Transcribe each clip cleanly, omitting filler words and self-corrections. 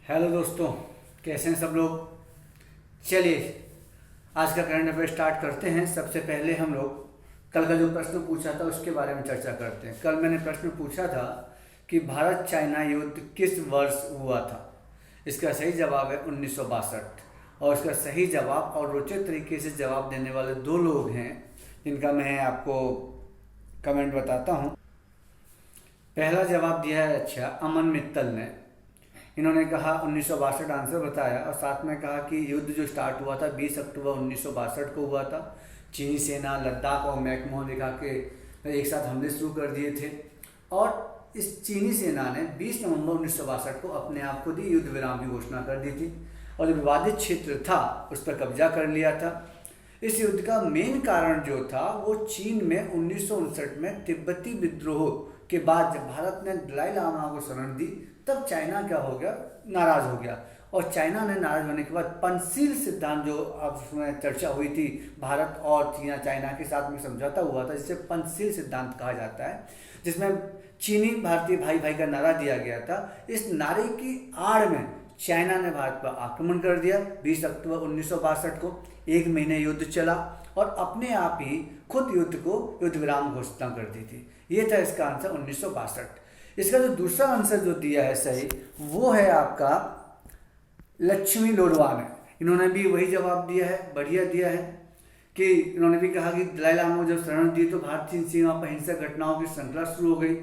Hello दोस्तों, कैसे हैं सब लोग। चलिए आज का करंट अफेयर स्टार्ट करते हैं। सबसे पहले हम लोग कल का जो प्रश्न पूछा था उसके बारे में चर्चा करते हैं। कल मैंने प्रश्न पूछा था कि भारत चाइना युद्ध किस वर्ष हुआ था। इसका सही जवाब है 1962। और इसका सही जवाब और रोचक तरीके से जवाब देने वाले दो लोग हैं जिनका मैं आपको कमेंट बताता हूँ। पहला जवाब दिया है अमन मित्तल ने। इन्होंने कहा 1962 आंसर बताया और साथ में कहा कि युद्ध जो स्टार्ट हुआ था 20 अक्टूबर 1962 को हुआ था। चीनी सेना लद्दाख और मैकमोहन रेखा के एक साथ हमले शुरू कर दिए थे और इस चीनी सेना ने 20 नवंबर 1962 को अपने आप खुद ही युद्ध विराम की घोषणा कर दी थी और जो विवादित क्षेत्र था उस पर कब्जा कर लिया था। इस युद्ध का मेन कारण जो था वो चीन में 1959 में तिब्बती विद्रोह के बाद जब भारत ने दलाई लामा को शरण दी तब चाइना क्या हो गया, नाराज हो गया। और चाइना ने नाराज होने के बाद पंचशील सिद्धांत जो अब उसमें चर्चा हुई थी, भारत और चाइना के साथ में समझौता हुआ था जिसे पंचशील सिद्धांत कहा जाता है, जिसमें चीनी भारतीय भाई भाई का नारा दिया गया था। इस नारे की आड़ में चाइना ने भारत पर आक्रमण कर दिया 20 अक्टूबर 1962 को। एक महीने युद्ध चला और अपने आप ही खुद युद्ध विराम घोषणा कर दी थी। ये था इसका आंसर 1962। इसका जो दूसरा आंसर जो दिया है सही वो है आपका लक्ष्मी लोरवा ने। इन्होंने भी वही जवाब दिया है, बढ़िया दिया है कि इन्होंने भी कहा कि दलाई लामा को जब शरण दी तो भारत चीन सीमा पर हिंसक घटनाओं की श्रृंखला शुरू हो गई।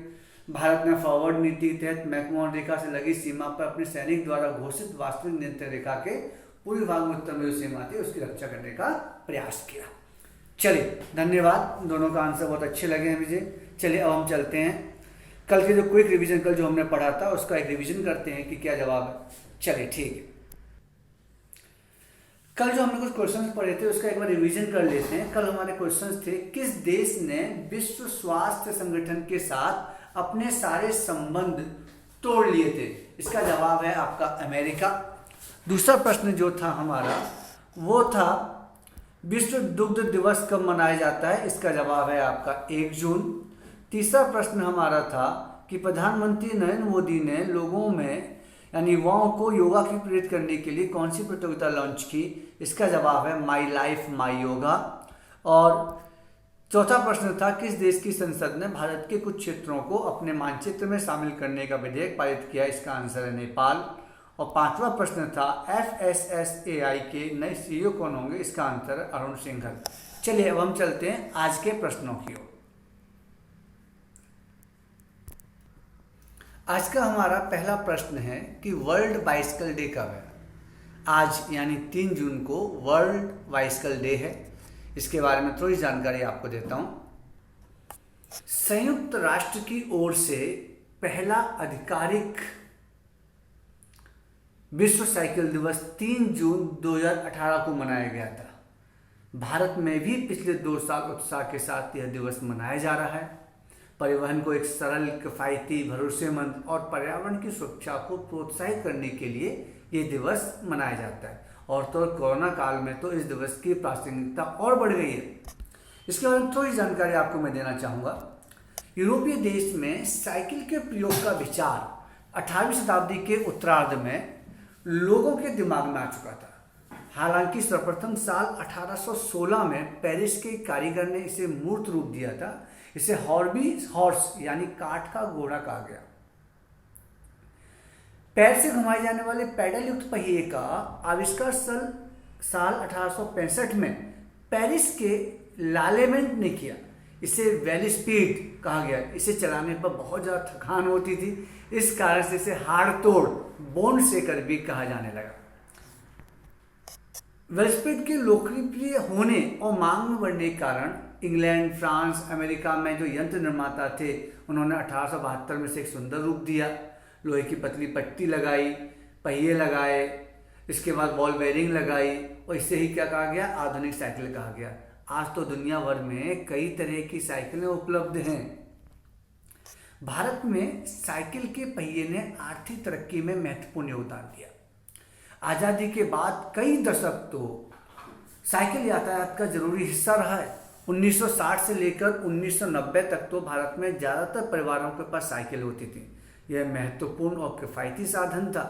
भारत ने फॉरवर्ड नीति के तहत मैकमोहन रेखा से लगी सीमा पर अपने सैनिक द्वारा घोषित वास्तविक नियंत्रण रेखा के पूर्वी भाग में उत्तर में जो सीमा थी उसकी रक्षा करने का प्रयास किया। चलिए धन्यवाद, दोनों का आंसर बहुत अच्छे लगे हैं मुझे। चलिए अब हम चलते हैं कल के जो क्विक रिवीजन कल जो हमने पढ़ा था उसका एक रिवीजन करते हैं कि क्या जवाब है। चलिए ठीक है, कल जो हमने कुछ क्वेश्चंस पढ़े थे उसका एक बार रिवीजन कर लेते हैं। कल हमारे क्वेश्चंस थे किस देश ने विश्व स्वास्थ्य संगठन के साथ अपने सारे संबंध तोड़ लिए थे। इसका जवाब है आपका अमेरिका। दूसरा प्रश्न जो था हमारा वो था विश्व दुग्ध दिवस कब मनाया जाता है। इसका जवाब है आपका 1 जून। तीसरा प्रश्न हमारा था कि प्रधानमंत्री नरेंद्र मोदी ने लोगों में यानी युवाओं को योगा की प्रेरित करने के लिए कौन सी प्रतियोगिता लॉन्च की। इसका जवाब है माई लाइफ माई योगा। और चौथा प्रश्न था किस देश की संसद ने भारत के कुछ क्षेत्रों को अपने मानचित्र में शामिल करने का विधेयक पारित किया। इसका आंसर है नेपाल। और पांचवा प्रश्न था FSSAI के नए CEO कौन होंगे। इसका आंसर है अरुण सिंघल। चलिए अब हम चलते हैं आज के प्रश्नों की ओर। आज का हमारा पहला प्रश्न है कि वर्ल्ड बाइसिकल डे कब है। आज यानी 3 जून को वर्ल्ड बाइसिकल डे है। इसके बारे में थोड़ी जानकारी आपको देता हूं। संयुक्त राष्ट्र की ओर से पहला आधिकारिक विश्व साइकिल दिवस 3 जून 2018 को मनाया गया था। भारत में भी पिछले 2 साल उत्साह के साथ यह दिवस मनाया जा रहा है। परिवहन को एक सरल, किफायती, भरोसेमंद और पर्यावरण की सुरक्षा को प्रोत्साहित करने के लिए ये दिवस मनाया जाता है। और तो कोरोना काल में तो इस दिवस की प्रासंगिकता और बढ़ गई है। इसके बारे में थोड़ी जानकारी आपको मैं देना चाहूँगा। यूरोपीय देश में साइकिल के प्रयोग का विचार 18वीं शताब्दी के उत्तरार्ध में लोगों के दिमाग में आ चुका था। हालांकि सर्वप्रथम साल 1816 में पेरिस के कारीगर ने इसे मूर्त रूप दिया था। इसे हॉर्स यानी काठ का घोड़ा कहा गया। पैर से घुमाए जाने वाले पैडल युक्त पहिए का आविष्कार साल 1865 में पेरिस के लालेमेंट ने किया। इसे वेलोस्पीड कहा गया। इसे चलाने पर बहुत ज़्यादा थकान होती थी, इस कारण से इसे हाड़ तोड़ बोन शेकर भी कहा जाने लगा। वेलोस्पीड के लोकप्रिय होने और मांग में बढ़ने के कारण इंग्लैंड, फ्रांस, अमेरिका में जो यंत्र निर्माता थे उन्होंने 1872 में से एक सुंदर रूप दिया। लोहे की पतली पट्टी लगाई, पहिए लगाए, इसके बाद बॉल बेयरिंग लगाई और इससे ही क्या कहा गया, आधुनिक साइकिल कहा गया। आज तो दुनिया भर में कई तरह की साइकिलें उपलब्ध हैं। भारत में साइकिल के पहिए ने आर्थिक तरक्की में महत्वपूर्ण योगदान दिया। आज़ादी के बाद कई दशक तो साइकिल यातायात का जरूरी हिस्सा रहा है। 1960 से लेकर 1990 तक तो भारत में ज़्यादातर परिवारों के पास साइकिल होती थी। यह महत्वपूर्ण और किफ़ायती साधन था।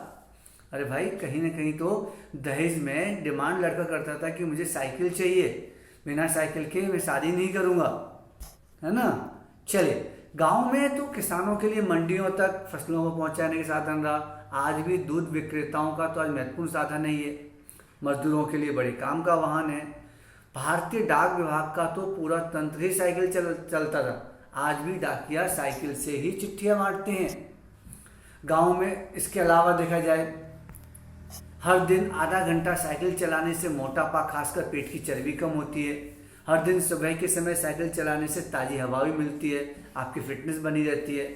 अरे भाई, कहीं ना कहीं तो दहेज में डिमांड लड़का करता था कि मुझे साइकिल चाहिए, बिना साइकिल के मैं शादी नहीं करूँगा, है ना। चलिए, गांव में तो किसानों के लिए मंडियों तक फसलों को पहुंचाने का साधन रहा। आज भी दूध विक्रेताओं का तो आज महत्वपूर्ण साधन है ये, मजदूरों के लिए बड़े काम का वाहन है। भारतीय डाक विभाग का तो पूरा तंत्र ही साइकिल चलता था। आज भी डाकिया साइकिल से ही चिट्ठियां बांटते हैं गांव में। इसके अलावा देखा जाए, हर दिन आधा घंटा साइकिल चलाने से मोटापा, खासकर पेट की चर्बी कम होती है। हर दिन सुबह के समय साइकिल चलाने से ताज़ी हवा भी मिलती है, आपकी फिटनेस बनी रहती है।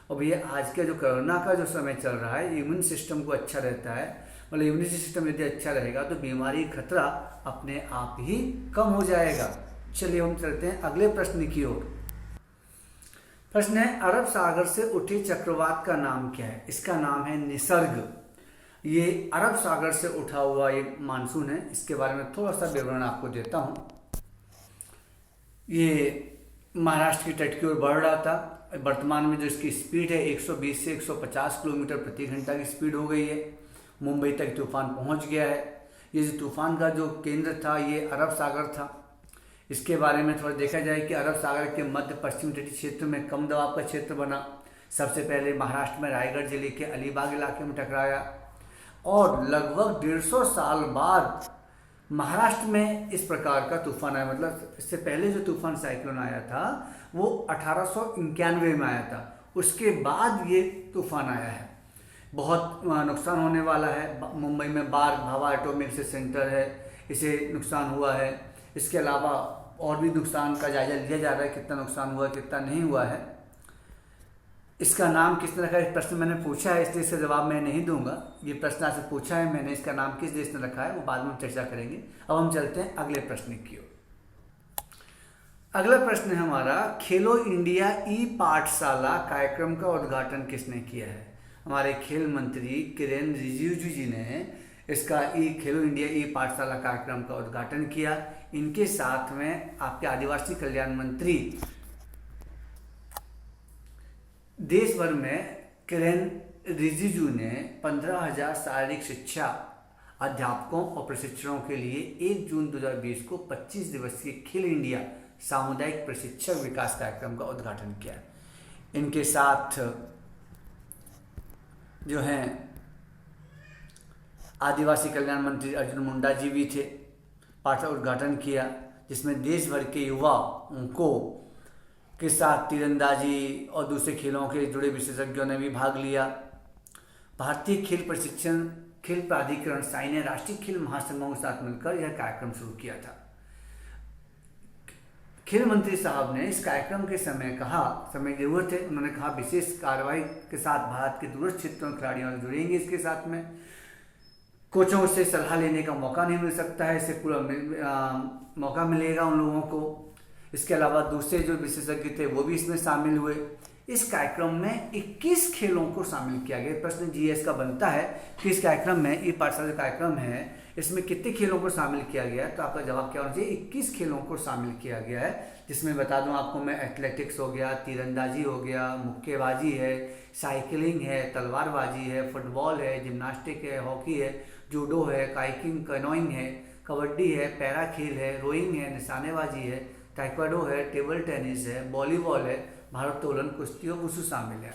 और भैया, आज का जो कोरोना का जो समय चल रहा है, इम्यून सिस्टम को अच्छा रहता है, मतलब इम्यूनिटी सिस्टम यदि अच्छा रहेगा तो बीमारी खतरा अपने आप ही कम हो जाएगा। चलिए हम चलते हैं अगले प्रश्न की ओर। प्रश्न है, अरब सागर से उठे चक्रवात का नाम क्या है? इसका नाम है निसर्ग। ये अरब सागर से उठा हुआ ये मानसून है। इसके बारे में थोड़ा सा विवरण आपको देता हूँ। ये महाराष्ट्र की तट की ओर बढ़ रहा था। वर्तमान में जो इसकी स्पीड है 120 से 150 किलोमीटर प्रति घंटा की स्पीड हो गई है। मुंबई तक तूफान पहुंच गया है। ये जो तूफान का जो केंद्र था ये अरब सागर था। इसके बारे में थोड़ा देखा जाए कि अरब सागर के मध्य पश्चिम तटीय क्षेत्र में कम दबाव का क्षेत्र बना। सबसे पहले महाराष्ट्र में रायगढ़ जिले के अलीबाग इलाके में टकराया और लगभग 150 साल बाद महाराष्ट्र में इस प्रकार का तूफान आया। मतलब इससे पहले जो तूफान साइक्लोन आया था वो 1891 में आया था। उसके बाद ये तूफान आया है। बहुत नुकसान होने वाला है। मुंबई में बार भाभा एटॉमिक से सेंटर है, इसे नुकसान हुआ है। इसके अलावा और भी नुकसान का जायजा लिया जा रहा है, कितना नुकसान हुआ कितना नहीं हुआ है। इसका नाम किसने रखा है? प्रश्न मैंने पूछा है, इसलिए इसका जवाब मैं नहीं दूंगा। ये प्रश्न आपसे पूछा है मैंने, इसका नाम किस देश ने रखा है वो बाद में चर्चा करेंगे। अब हम चलते हैं अगले प्रश्न की ओर। अगला प्रश्न है हमारा, खेलो इंडिया ई पाठशाला कार्यक्रम का उद्घाटन किसने किया है? हमारे खेल मंत्री किरेन रिजिजू जी ने इसका खेलो इंडिया ई पाठशाला कार्यक्रम का उद्घाटन किया। इनके साथ में आपके आदिवासी कल्याण मंत्री देश भर में किरेन रिजिजू ने 15,000 शारीरिक शिक्षा अध्यापकों और प्रशिक्षकों के लिए 1 जून 2020 को 25 दिवसीय खेल इंडिया सामुदायिक प्रशिक्षक विकास कार्यक्रम का उद्घाटन किया। इनके साथ जो हैं आदिवासी कल्याण मंत्री अर्जुन मुंडा जी भी थे। पाठशाला उद्घाटन किया जिसमें देश भर के युवाओं को के साथ तीरंदाजी और दूसरे खेलों के जुड़े विशेषज्ञों ने भी भाग लिया। भारतीय खेल प्राधिकरण साई ने राष्ट्रीय खेल महासंघों के साथ मिलकर यह कार्यक्रम शुरू किया था। खेल मंत्री साहब ने इस कार्यक्रम के समय जरूरत है, उन्होंने कहा विशेष कार्रवाई के साथ भारत के दूरस्थ क्षेत्रों में खिलाड़ियों जुड़ेंगे। इसके साथ में कोचों से सलाह लेने का मौका नहीं मिल सकता है, इससे पूरा मौका मिलेगा उन लोगों को। इसके अलावा दूसरे जो विशेषज्ञ थे वो भी इसमें शामिल हुए। इस कार्यक्रम में 21 खेलों को शामिल किया गया। प्रश्न जीएस का बनता है कि इस कार्यक्रम में ये पाठशाला कार्यक्रम है, इसमें कितने खेलों को शामिल किया गया है? तो आपका जवाब क्या होना चाहिए? 21 खेलों को शामिल किया गया है, जिसमें बता दूं आपको मैं, एथलेटिक्स हो गया, तीरंदाजी हो गया, मुक्केबाजी है, साइकिलिंग है, तलवारबाजी है, फुटबॉल है, जिम्नास्टिक है, हॉकी है, जूडो है, काइकिंग कैनोइंग है, कबड्डी है, पैरा खेल है, रोइंग है, निशानेबाजी है, ताइक्वांडो है, टेबल टेनिस है, वॉलीबॉल है, भारोत्तोलन, कुश्ती और वुशु शामिल है।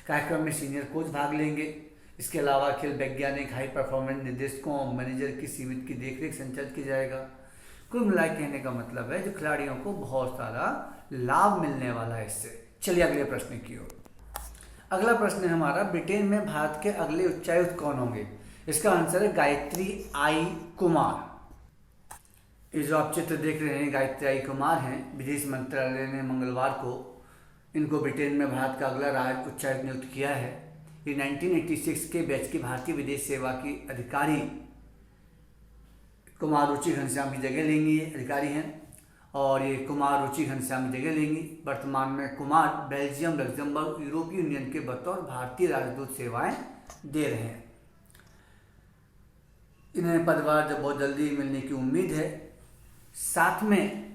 कार्यक्रम में सीनियर कोच भाग लेंगे। इसके अलावा खेल वैज्ञानिक, हाई परफॉर्मेंस निर्देशकों और मैनेजर की सीमित की देखरेख संचालित की जाएगा। कुल मिला कहने का मतलब है जो खिलाड़ियों को बहुत सारा लाभ मिलने वाला है इससे। चलिए अगले प्रश्न की ओर। अगला प्रश्न है हमारा, ब्रिटेन में भारत के अगले उच्चायुक्त कौन होंगे? इसका आंसर है गायत्री आई कुमार। ये जो आप चित्र देख रहे हैं गायत्री आई कुमार हैं। विदेश मंत्रालय ने मंगलवार को इनको ब्रिटेन में भारत का अगला राज्य उच्चायुक्त नियुक्त किया है। ये 1986 के बैच की भारतीय विदेश सेवा की अधिकारी कुमार रुचि घनश्याम की जगह लेंगी। ये अधिकारी हैं और ये कुमार रुचि घनश्याम की जगह लेंगी। वर्तमान में कुमार बेल्जियम, लग्जमबर्ग, यूरोपीय यूनियन के बतौर भारतीय राजदूत सेवाएं दे रहे हैं। इन्हें पदभार बहुत जल्दी मिलने की उम्मीद है। साथ में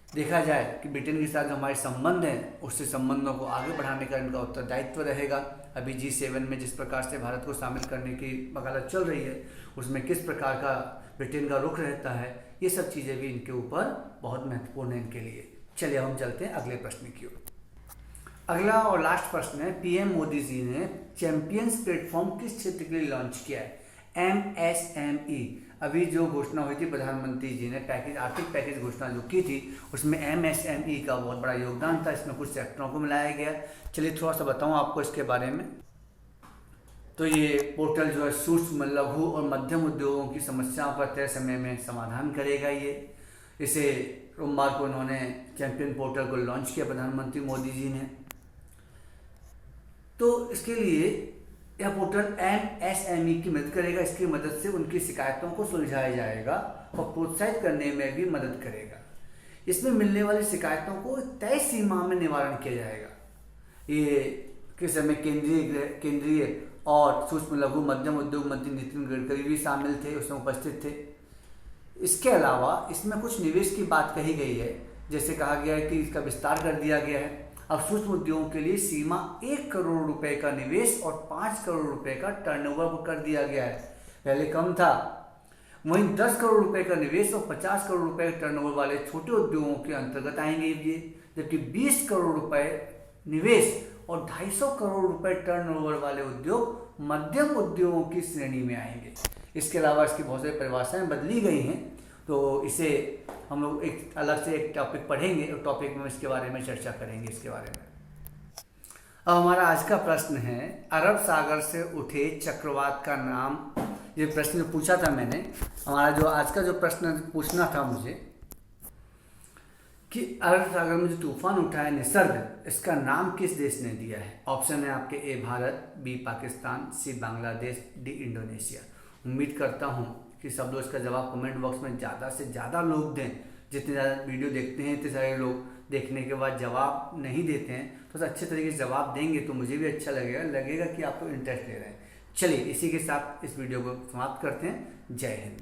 देखा जाए कि ब्रिटेन के साथ जो हमारे संबंध हैं उससे संबंधों को आगे बढ़ाने का इनका उत्तरदायित्व रहेगा। अभी G7 में जिस प्रकार से भारत को शामिल करने की वकालत चल रही है, उसमें किस प्रकार का ब्रिटेन का रुख रहता है, ये सब चीज़ें भी इनके ऊपर बहुत महत्वपूर्ण है इनके लिए। चलिए हम चलते हैं अगले प्रश्न की ओर। अगला और लास्ट प्रश्न है, पीएम मोदी जी ने चैंपियंस प्लेटफॉर्म किस क्षेत्र के लिए लॉन्च किया है? MSME। अभी जो घोषणा हुई थी प्रधानमंत्री जी ने आर्थिक पैकेज घोषणा जो की थी, उसमें MSME का बहुत बड़ा योगदान था। इसमें कुछ सेक्टरों को मिलाया गया। चलिए थोड़ा सा बताऊं आपको इसके बारे में। तो ये पोर्टल जो है सूक्ष्म, लघु और मध्यम उद्योगों की समस्याओं का तय समय में समाधान करेगा। इसे सोमवार को उन्होंने चैंपियन पोर्टल को लॉन्च किया प्रधानमंत्री मोदी जी ने। तो इसके लिए यह पोर्टल MSME की मदद करेगा। इसकी मदद से उनकी शिकायतों को सुलझाया जाएगा और प्रोत्साहित करने में भी मदद करेगा। इसमें मिलने वाली शिकायतों को तय सीमा में निवारण किया जाएगा। ये किस समय केंद्रीय और सूक्ष्म लघु मध्यम उद्योग मंत्री नितिन गडकरी भी शामिल थे, उसमें उपस्थित थे। इसके अलावा इसमें कुछ निवेश की बात कही गई है। जैसे कहा गया है कि इसका विस्तार कर दिया गया है। अब सूक्ष्म उद्योगों के लिए सीमा 1 करोड़ रुपए का निवेश और 5 करोड़ रुपए का टर्नओवर कर दिया गया है। पहले कम था। वहीं 10 करोड़ रुपए का निवेश और 50 करोड़ रुपए का टर्नओवर वाले छोटे उद्योगों के अंतर्गत आएंगे ये, जबकि 20 करोड़ रुपए निवेश और 250 करोड़ रुपए टर्नओवर वाले उद्योग मध्यम उद्योगों की श्रेणी में आएंगे। इसके अलावा इसकी बहुत सारी परिभाषाएं बदली गई हैं, तो इसे हम लोग एक अलग से एक टॉपिक पढ़ेंगे और टॉपिक में इसके बारे में चर्चा करेंगे इसके बारे में। अब हमारा आज का प्रश्न है, अरब सागर से उठे चक्रवात का नाम। ये प्रश्न पूछा था मैंने। हमारा जो आज का जो प्रश्न पूछना था मुझे कि अरब सागर में जो तूफान उठा है निसर्ग, इसका नाम किस देश ने दिया है? ऑप्शन है आपके A Bharat, B Pakistan, C Bangladesh, D Indonesia. उम्मीद करता हूँ कि सब लोग इसका जवाब कमेंट बॉक्स में ज़्यादा से ज़्यादा लोग दें। जितने ज़्यादा वीडियो देखते हैं इतने सारे लोग देखने के बाद जवाब नहीं देते हैं, तो अच्छे तरीके से जवाब देंगे तो मुझे भी अच्छा लगेगा कि आप तो इंटरेस्ट ले रहे हैं। चलिए इसी के साथ इस वीडियो को समाप्त करते हैं। जय हिंद।